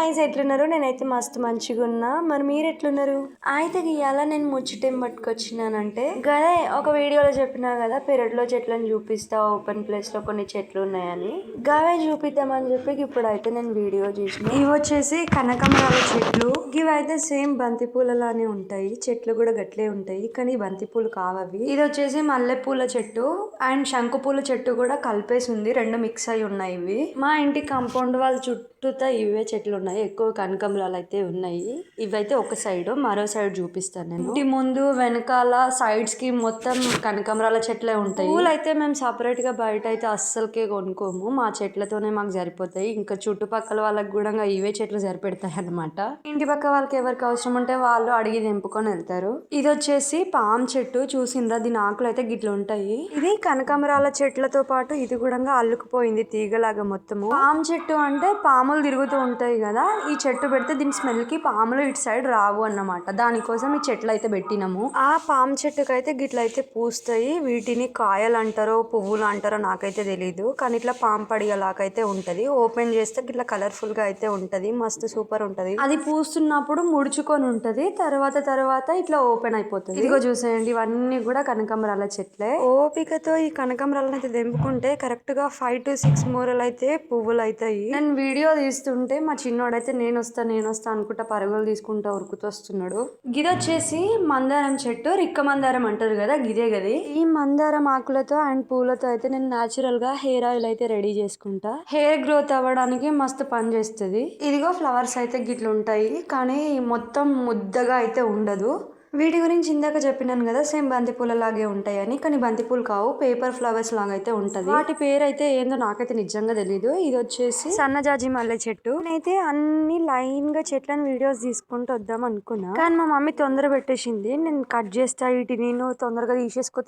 Guys ఎట్లున్నారు? నేనైతే మస్తు మంచిగా ఉన్నా. మరి మీరు ఎట్లున్నారు? అయితే ఇవాళ నేను ముచ్చటేం పట్టుకొచ్చినానంటే గదే ఒక వీడియోలో చెప్పినా కదా, పెరట్లో చెట్లను చూపిస్తా, ఓపెన్ ప్లేస్ లో కొన్ని చెట్లు ఉన్నాయని. గవే చూపిద్దామని చెప్పి ఇప్పుడైతే నేను వీడియో చేసిన. ఇవి వచ్చేసి కనకాంబరాల చెట్లు. ఇవైతే సేమ్ బంతి పూలలానే ఉంటాయి, చెట్లు కూడా గట్లే ఉంటాయి, కానీ బంతి పూలు కావవి. ఇది వచ్చేసి మల్లెపూల చెట్టు అండ్ శంకు పూల చెట్టు కూడా కలిపేసి ఉంది, రెండు మిక్స్ అయి ఉన్నాయి. ఇవి మా ఇంటి కాంపౌండ్ వాళ్ళ చుట్టూతా ఇవే చెట్లు ఉన్నాయి, ఎక్కువ కనకాంబరాలు అయితే ఉన్నాయి. ఇవైతే ఒక సైడ్, మరో సైడ్ చూపిస్తాను నేను. ఇంటి ముందు వెనకాల సైడ్స్ కి మొత్తం కనకాంబరాల చెట్లే ఉంటాయి. పూలు అయితే మేము సపరేట్ గా బయట అయితే అస్సలకే కొనుక్కోము, మా చెట్లతోనే మాకు సరిపోతాయి. ఇంకా చుట్టుపక్కల వాళ్ళకి కూడా ఇవే చెట్లు సరిపెడతాయి అన్నమాట. ఇంటి పక్క వాళ్ళకి ఎవరికి అవసరం ఉంటే వాళ్ళు అడిగి తెంపుకొని వెళ్తారు. ఇది వచ్చేసి పామ్ చెట్టు, చూసిందా? దీని ఆకులు అయితే గిట్ల ఉంటాయి. ఇది కనకాంబరాల చెట్లతో పాటు ఇది కూడా అల్లుకుపోయింది తీగలాగా మొత్తము. పామ్ చెట్టు అంటే పాములు తిరుగుతూ ఉంటాయి కదా, ఈ చెట్టు పెడితే దీని స్మెల్ కి పాములు ఇటు సైడ్ రావు అన్నమాట. దానికోసం ఈ చెట్లు అయితే పెట్టినాము. ఆ పామ్ చెట్టుకు అయితే గిట్ల అయితే పూస్తాయి. వీటిని కాయలు అంటారో పువ్వులు అంటారో నాకైతే తెలీదు, కానీ ఇట్లా పామ్ పడిగలాకైతే ఉంటది. ఓపెన్ చేస్తే ఇట్లా కలర్ఫుల్ గా అయితే ఉంటది, మస్తు సూపర్ ఉంటది. అది పూస్తున్నప్పుడు ముడుచుకొని ఉంటది, తర్వాత ఇట్లా ఓపెన్ అయిపోతుంది. ఇదిగో చూసేయండి, ఇవన్నీ కూడా కనకాంబరాల చెట్లే. ఓపికతో ఈ కనకాంబరాలను అయితే తెంపుకుంటే కరెక్ట్ గా 5 to 6 మూరలు అయితే పువ్వులు అవుతాయి. నేను వీడియో తీస్తుంటే మా చిన్నోడైతే నేను వస్తా అనుకుంటా పరుగులు తీసుకుంటా ఉరుకుతొస్తున్నాడు. గిది వచ్చేసి మందారం చెట్టు, రిక్క మందారం అంటారు కదా, గిదే గది. ఈ మందారం ఆకులతో అండ్ పూలతో అయితే నేను నాచురల్ గా హెయిర్ ఆయిల్ అయితే రెడీ చేసుకుంటా. హెయిర్ గ్రోత్ అవ్వడానికి మస్తు పని చేస్తుంది. ఇదిగో ఫ్లవర్స్ అయితే గిట్ల ఉంటాయి, కానీ మొత్తం ముద్దగా అయితే ఉండదు. వీటి గురించి ఇందాక చెప్పినాను కదా, సేమ్ బంతిపూల లాగే ఉంటాయని, కానీ బంతిపూలు కావు, పేపర్ ఫ్లవర్స్ లాగా అయితే ఉంటది. వాటి పేరు అయితే ఏందో నాకైతే నిజంగా తెలీదు. ఇది వచ్చేసి సన్నజాజి మల్లె చెట్టు. నేనైతే అన్ని లైన్ గా చెట్లను వీడియోస్ తీసుకుంటూ వద్దాం అనుకున్నా, కానీ మా మమ్మీ తొందర పెట్టేసింది. నేను కట్ చేస్తా వీటిని, నువ్వు తొందరగా తీసేసుకో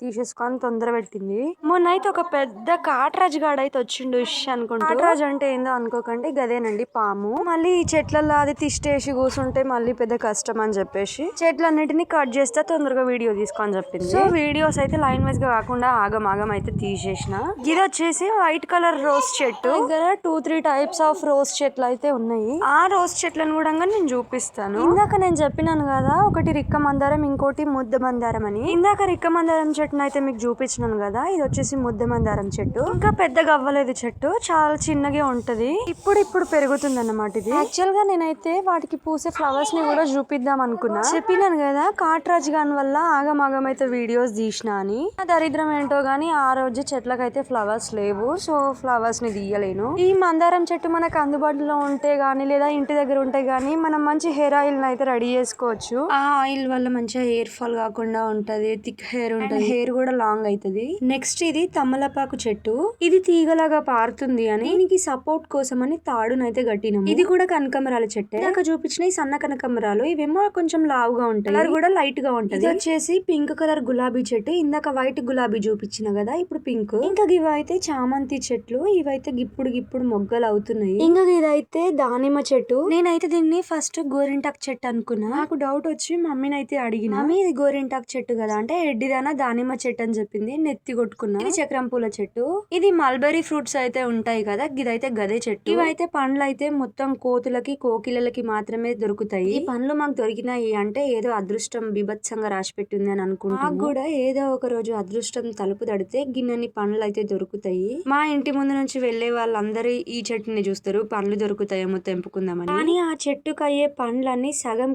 అని తొందర పెట్టింది. మొన్న అయితే ఒక పెద్ద కాట్రాజ్ గాడు అయితే వచ్చిండు ఇష్ అనుకుంటూ. కాట్రాజ్ అంటే ఏందో అనుకోకండి, గదేనండి పాము. మళ్ళీ ఈ చెట్లలో అది తిష్టేసి కూర్చుంటే మళ్ళీ పెద్ద కష్టం అని చెప్పేసి చెట్లన్నిటిని కట్ చేస్తే తొందరగా వీడియో తీసుకొని చెప్పింది. సో వీడియోస్ అయితే లైన్ వైజ్ గా కాకుండా ఆగం అయితే తీసేసిన. ఇది వచ్చేసి వైట్ కలర్ రోజ్ చెట్టు. దగ్గర 2-3 టైప్స్ ఆఫ్ రోజ్ చెట్లు అయితే ఉన్నాయి. ఆ రోజ్ చెట్లను కూడా నేను చూపిస్తాను. ఇందాక నేను చెప్పినాను కదా, ఒకటి రిక్క మందారం, ఇంకోటి ముద్ద మందారం అని. ఇందాక రిక్క మందారం చెట్టును అయితే మీకు చూపించినాను కదా, ఇది వచ్చేసి ముద్ద మందారం చెట్టు. ఇంకా పెద్దగా అవ్వలేదు చెట్టు, చాలా చిన్నగా ఉంటది, ఇప్పుడు పెరుగుతుంది అన్నమాట. ఇది యాక్చువల్ గా నేనైతే వాటికి పూసే ఫ్లవర్స్ ని కూడా చూపిద్దాం అనుకున్నా. చెప్పినాను కదా, కాట్రాజ్ గాన్ వల్ల ఆగం అయితే వీడియోస్ తీసిన అని. దరిద్రం ఏంటో గానీ ఆ రోజు చెట్లకైతే ఫ్లవర్స్ లేవు, సో ఫ్లవర్స్ ని తీయలేను. ఈ మందారం చెట్టు మనకు అందుబాటులో ఉంటే గానీ, లేదా ఇంటి దగ్గర ఉంటే గానీ మనం మంచి హెయిర్ ఆయిల్ అయితే రెడీ చేసుకోవచ్చు. ఆ ఆయిల్ వల్ల మంచిగా హెయిర్ ఫాల్ కాకుండా ఉంటది, థిక్ హెయిర్ ఉంటది, హెయిర్ కూడా లాంగ్ అవుతుంది. నెక్స్ట్ ఇది తమలపాకు చెట్టు. ఇది తీగలాగా పారుతుంది అని దీనికి సపోర్ట్ కోసం అని తాడునైతే కట్టినాము. ఇది కూడా కనకాంబరాల చెట్టే. నాకు చూపించిన ఈ సన్న కనకాంబరాలు, ఇవేమో కొంచెం లావుగా ఉంటాయి, కలర్ కూడా లైట్ గా ఉంటది. ఇది వచ్చేసి పింక్ కలర్ గులాబీ చెట్టు. ఇందాక వైట్ గులాబీ చూపించిన కదా, ఇప్పుడు పింక్. ఇంకా ఇవైతే చామంతి చెట్లు, ఇవైతే గిప్పుడు మొగ్గలు అవుతున్నాయి. ఇంకా ఇదైతే దానిమ్మ చెట్టు. నేనైతే దీన్ని ఫస్ట్ గోరింటాక్ చెట్టు అనుకున్నా. నాకు డౌట్ వచ్చి మమ్మీని అయితే అడిగిన, మమ్మీ ఇది గోరింటాక్ చెట్టు కదా అంటే, ఎడ్డిదానా దానిమ్మ చెట్టు అని చెప్పింది. నెత్తి కొట్టుకున్నా. ఇది చక్రం పూల చెట్టు. ఇది మల్బెరీ ఫ్రూట్స్ అయితే ఉంటాయి కదా, ఇదైతే గదే చెట్టు. ఇవైతే పండ్లు అయితే మొత్తం కోతులకి కోకిలలకి మాత్రమే దొరుకుతాయి. ఈ పండ్లు మాకు దొరికినాయి అంటే ఏదో అదృష్టం బీభత్సంగా రాసి పెట్టింది అని అనుకుంటా. నాకు కూడా ఏదో ఒక రోజు అదృష్టం తలుపు తడితే గిన్నెని పండ్లు అయితే దొరుకుతాయి. మా ఇంటి ముందు నుంచి వెళ్లే వాళ్ళందరూ ఈ చెట్టుని చూస్తారు, పండ్లు దొరుకుతాయేమో తెంపుకుందామని. కానీ ఆ చెట్టుకు అయ్యే పండ్లన్నీ సగం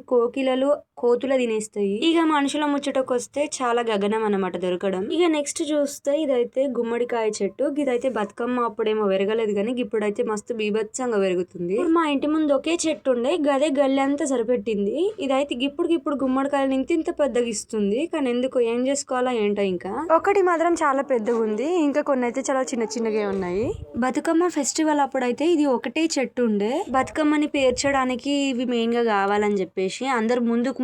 కోతుల తినేస్తాయి. ఇక మనుషుల ముచ్చటకు వస్తే చాలా గగనం అన్నమాట దొరకడం. ఇక నెక్స్ట్ చూస్తే ఇదైతే గుమ్మడికాయ చెట్టు. ఇదైతే బతుకమ్మ అప్పుడేమో వెరగలేదు, కానీ ఇప్పుడైతే మస్తు బీభత్సంగా పెరుగుతుంది. మా ఇంటి ముందు ఒకే చెట్టు ఉండే, గదే గల్లె అంతా సరిపెట్టింది. ఇదైతే ఇప్పుడు గుమ్మడికాయలు ఇంత పెద్దగా ఇస్తుంది, కానీ ఎందుకు ఏం చేసుకోవాలా ఏంటో. ఇంకా ఒకటి మాత్రం చాలా పెద్దగా ఉంది, ఇంకా కొన్ని అయితే చాలా చిన్నగా ఉన్నాయి. బతుకమ్మ ఫెస్టివల్ అప్పుడైతే ఇది ఒకటే చెట్టు ఉండే. బతుకమ్మని పేర్చడానికి ఇవి మెయిన్ గా కావాలని చెప్పేసి అందరు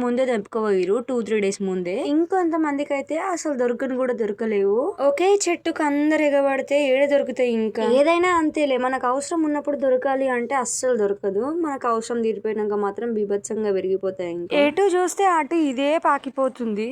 ముందే తెంపుకోపోయారు 2-3 డేస్ ముందే. ఇంకొంతమందికి అయితే అసలు దొరకలేవు. ఒకే చెట్టుకు అందరు ఎగబడితే ఏడ దొరుకుతాయి. ఇంకా ఏదైనా అంతేలే, మనకు అవసరం ఉన్నప్పుడు దొరకాలి అంటే అస్సలు దొరకదు, మనకు అవసరం తీరిపోయినాక మాత్రం బీభత్సంగా పెరిగిపోతాయి. ఇంకా ఎటు చూస్తే అటు ఇదే పాకిపోతుంది.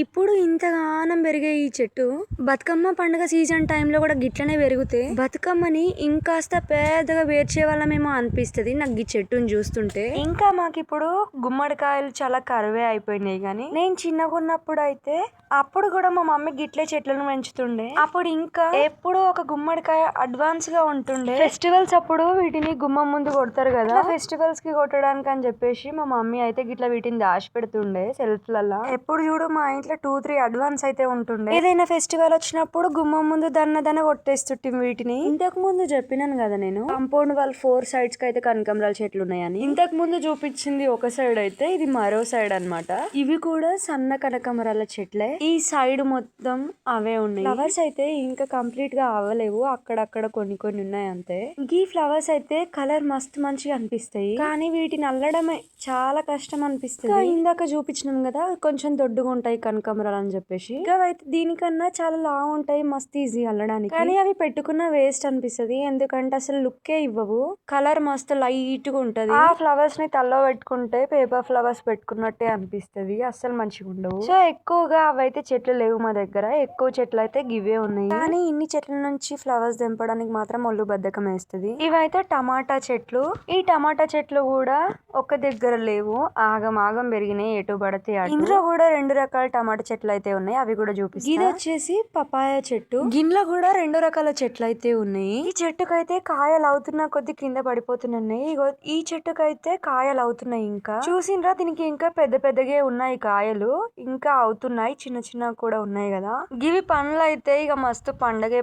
ఇప్పుడు ఇంతగానం పెరిగే ఈ చెట్టు బతుకమ్మ పండుగ సీజన్ టైంలో కూడా గిట్లనే పెరిగితే బతుకమ్మని ఇంకాస్త పెద్దగా పేర్చే వాళ్ళమేమో అనిపిస్తుంది నాకు ఈ చెట్టుని చూస్తుంటే. ఇంకా మాకు ఇప్పుడు గుమ్మడికాయలు చాలా కరువే అయిపోయినాయి. కానీ నేను చిన్నగా ఉన్నప్పుడు అయితే అప్పుడు కూడా మా మమ్మీ గిట్లే చెట్లను పెంచుతుండే. అప్పుడు ఇంకా ఎప్పుడు ఒక గుమ్మడికాయ అడ్వాన్స్ గా ఉంటుండే. ఫెస్టివల్స్ అప్పుడు వీటిని గుమ్మం ముందు కొడతారు కదా, ఫెస్టివల్స్ కి కొట్టడానికి అని చెప్పేసి మా మమ్మీ అయితే గిట్లా వీటిని దాచి పెడుతుండే సెల్ఫ్ లల్లా. ఎప్పుడు చూడు మా ఇంట్లో 2-3 అడ్వాన్స్ అయితే ఉంటుండే. ఏదైనా ఫెస్టివల్ వచ్చినప్పుడు గుమ్మం ముందు దన్న కొట్టేస్తుంటే వీటిని. ఇంతకు ముందు చెప్పినాను కదా నేను కాంపౌండ్ వాళ్ళ 4 సైడ్స్ కి అయితే కనకాంబరాల చెట్లు ఉన్నాయని. ఇంతకు ముందు చూపించింది ఒక సైడ్ అయితే ఇది మరో సైడ్ అన్నమాట. ఇవి కూడా సన్న కనకాంబరాల చెట్లే. ఈ సైడ్ మొత్తం అవే ఉన్నాయి. ఫ్లవర్స్ అయితే ఇంకా కంప్లీట్ గా అవ్వలేవు, అక్కడక్కడ కొన్ని కొన్ని ఉన్నాయి అంతే. ఈ ఫ్లవర్స్ అయితే కలర్ మస్తు మంచిగా అనిపిస్తాయి, కానీ వీటిని అల్లడమే చాలా కష్టం అనిపిస్తుంది. ఇందాక చూపించినాం కదా కొంచెం దొడ్డుగా ఉంటాయి కనకాంబరాలు అని చెప్పేసి, అయితే దీనికన్నా చాలా లావు ఉంటాయి, మస్తు ఈజీ అల్లడానికి. కానీ అవి పెట్టుకున్న వేస్ట్ అనిపిస్తుంది, ఎందుకంటే అసలు లుక్కే ఇవ్వవు. కలర్ మస్తు లైట్ గా ఉంటది. ఆ ఫ్లవర్స్ ని తల్లో పెట్టుకుంటే పేపర్ ఫ్లవర్స్ పెట్టుకున్నట్టే అనిపిస్తుంది, అస్సలు మంచిగా ఉండవు. సో ఎక్కువగా అవైతే చెట్లు లేవు మా దగ్గర, ఎక్కువ చెట్లు అయితే గివే ఉన్నాయి. కానీ ఇన్ని చెట్ల నుంచి ఫ్లవర్స్ దింపడానికి మాత్రం ఒళ్ళు బద్ధకం వేస్తుంది. ఇవైతే టమాటా చెట్లు. ఈ టమాటా చెట్లు కూడా ఒక దగ్గర లేవు, ఆగం పెరిగినాయి ఎటు పడితే అటు. ఇందులో కూడా 2 రకాల టమాటా చెట్లు అయితే ఉన్నాయి, అవి కూడా చూపిస్తాను. ఇది వచ్చేసి పపాయ చెట్టు. గిన్నెలో కూడా 2 రకాల చెట్లు అయితే ఉన్నాయి. ఈ చెట్టుకైతే కాయలు అవుతున్న కొద్ది కింద పడిపోతున్నాయి. ఈ చెట్టుకైతే కాయలు అవుతున్నాయి. ఇంకా చూసిండ్రా, దీనికి ఇంకా పెద్దగా ఉన్నాయి కాయలు, ఇంకా అవుతున్నాయి, చిన్న కూడా ఉన్నాయి కదా. గివి పండ్లు అయితే ఇక మస్తు పండగ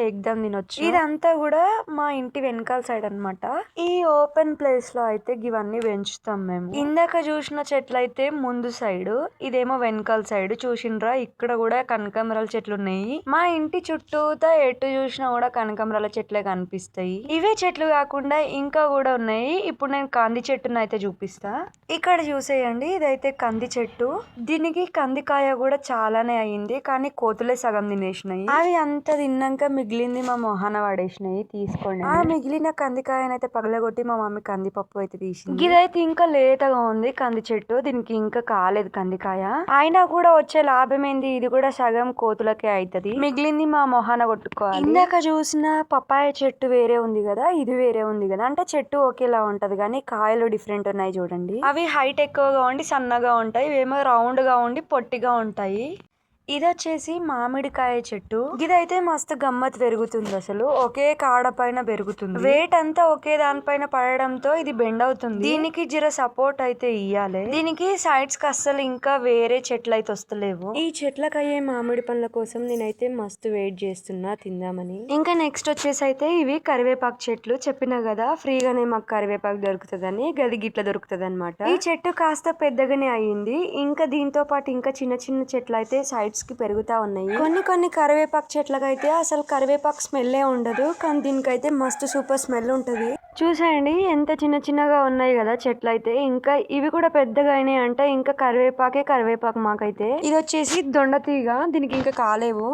ఎగ్దం తినొచ్చు. ఇదంతా కూడా మా ఇంటి వెనకాల సైడ్ అన్నమాట. ఈ ఓపెన్ ప్లేస్ లో అయితే ఇవన్నీ పెంచుతాం మేము. ఇందాక చూసిన చెట్లు అయితే ముందు సైడ్, ఇదేమో వెనకాల సైడ్. చూసిండ్రా, ఇక్కడ కూడా కనకాంబరాల చెట్లు ఉన్నాయి. మా ఇంటి చుట్టూతా ఎటు చూసినా కూడా కనకాంబరాల చెట్లే కనిపిస్తాయి. ఇవే చెట్లు కాకుండా ఇంకా కూడా ఉన్నాయి. ఇప్పుడు నేను కంది చెట్టును అయితే చూపిస్తా. ఇక్కడ చూసేయండి, ఇదైతే కంది చెట్టు. దీనికి కందికాయ కూడా చాలానే అయింది, కానీ కోతులే సగం తినేసినాయి. అవి అంత తిన్నాక మిగిలింది మా మొహాన పడేసినాయి. తీసుకోండి. ఆ మిగిలిన కందికాయనైతే పగలగొట్టి మా మమ్మీ కందిపప్పు అయితే తీసింది. ఇదైతే ఇంకా లేతగా ఉంది కంది చెట్టు, దీనికి ఇంకా కాలేదు కందికాయ. అయినా కూడా వచ్చే లాభం ఏంది, ఇది కూడా సగం కోతులకే అవుతుంది, మిగిలింది మా మొహాన కొట్టుకోవాలి. ఇందాక చూసిన పపాయ చెట్టు వేరే ఉంది కదా, ఇది వేరే ఉంది కదా, అంటే చెట్టు ఒకేలా ఉంటది కానీ కాయలు డిఫరెంట్ ఉన్నాయి చూడండి. అవి హైట్ ఎక్కువగా ఉండి సన్నగా ఉంటాయి, ఇవేమో రౌండ్ గా ఉండి పొట్టిగా ఉంటాయి. ఇది వచ్చేసి మామిడికాయ చెట్టు. ఇదైతే మస్తు గమ్మత్ పెరుగుతుంది, అసలు ఒకే కాడ పైన పెరుగుతుంది. వెయిట్ అంతా ఒకే దానిపైన పడడంతో ఇది బెండ్ అవుతుంది. దీనికి జర సపోర్ట్ అయితే ఇయ్యాలి. దీనికి సైడ్స్ కి అస్సలు ఇంకా వేరే చెట్లు అయితే వస్తలేవు. ఈ చెట్లకు అయ్యే మామిడి పండ్ల కోసం నేనైతే మస్తు వెయిట్ చేస్తున్నా తిందామని. ఇంకా నెక్స్ట్ వచ్చేసి అయితే ఇవి కరివేపాకు చెట్లు. చెప్పినా కదా ఫ్రీగానే మాకు కరివేపాకు దొరుకుతుందని, గది గిట్ల దొరుకుతుంది అనమాట. ఈ చెట్టు కాస్త పెద్దగానే అయ్యింది. ఇంకా దీంతో పాటు ఇంకా చిన్న చెట్లు అయితే సైడ్ కి పెరుగుతా ఉన్నాయి. కొన్ని కరివేపాకు చెట్లకైతే అసలు కరివేపాకు స్మెల్లే ఉండదు, కానీ దీనికైతే మస్తు సూపర్ స్మెల్ ఉంటది. చూసేయండి ఎంత చిన్నగా ఉన్నాయి కదా చెట్లు అయితే. ఇంకా ఇవి కూడా పెద్దగా అయినాయి అంటే ఇంకా కరివేపాకు మాకైతే. ఇది వచ్చేసి దొండతీగ, దీనికి ఇంకా కాలేవు.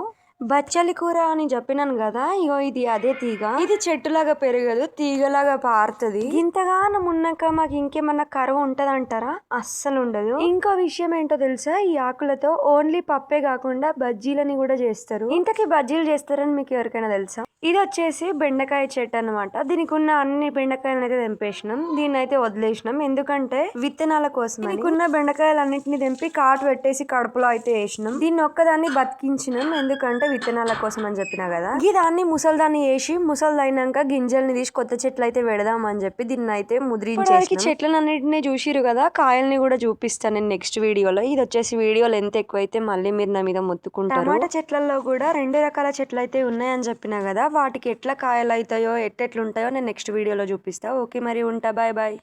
బచ్చలి కూర అని చెప్పినాను కదా, ఇగో ఇది అదే తీగ. ఇది చెట్టులాగా పెరగదు, తీగలాగా పారుతుంది. ఇంతగానం ఉన్నాక మాకు ఇంకేమన్నా కరువు ఉంటదంటారా? అస్సలు ఉండదు. ఇంకో విషయం ఏంటో తెలుసా, ఈ ఆకులతో ఓన్లీ పప్పే కాకుండా బజ్జీలని కూడా చేస్తారు. ఇంతకీ బజ్జీలు చేస్తారని మీకు ఎవరికైనా తెలుసా? ఇది వచ్చేసి బెండకాయ చెట్టు అనమాట. దీనికి ఉన్న అన్ని బెండకాయలను అయితే తెంపేసినాం, దీన్ని అయితే వదిలేసినాం, ఎందుకంటే విత్తనాల కోసం. దీనికున్న బెండకాయలన్నింటినీ తెంపి కాటు పెట్టేసి కడుపులో అయితే వేసినాం. దీన్ని ఒక్కదాన్ని బతికించినాం, ఎందుకంటే విత్తనాల కోసం అని చెప్పినా కదా. ఈ దాన్ని ముసల్దాన్ని వేసి ముసల్దైనాక గింజల్ని తీసి కొత్త చెట్లు అయితే పెడదాం అని చెప్పి దీన్ని అయితే ముద్రించి చెట్లను అన్నింటినీ చూసిరు కదా, కాయల్ని కూడా చూపిస్తాను నేను నెక్స్ట్ వీడియోలో. ఇది వచ్చేసి వీడియో లెంత్ ఎక్కువైతే మళ్ళీ మీరు నా మీద మొత్తుకుంటారు. టమాటా చెట్లలో కూడా 2 రకాల చెట్లు అయితే ఉన్నాయని చెప్పినా కదా, వాటికి ఎట్లా కాయలు అవుతాయో ఎట్లుంటాయో నేను నెక్స్ట్ వీడియోలో చూపిస్తా. ఓకే మరి ఉంటా, బాయ్.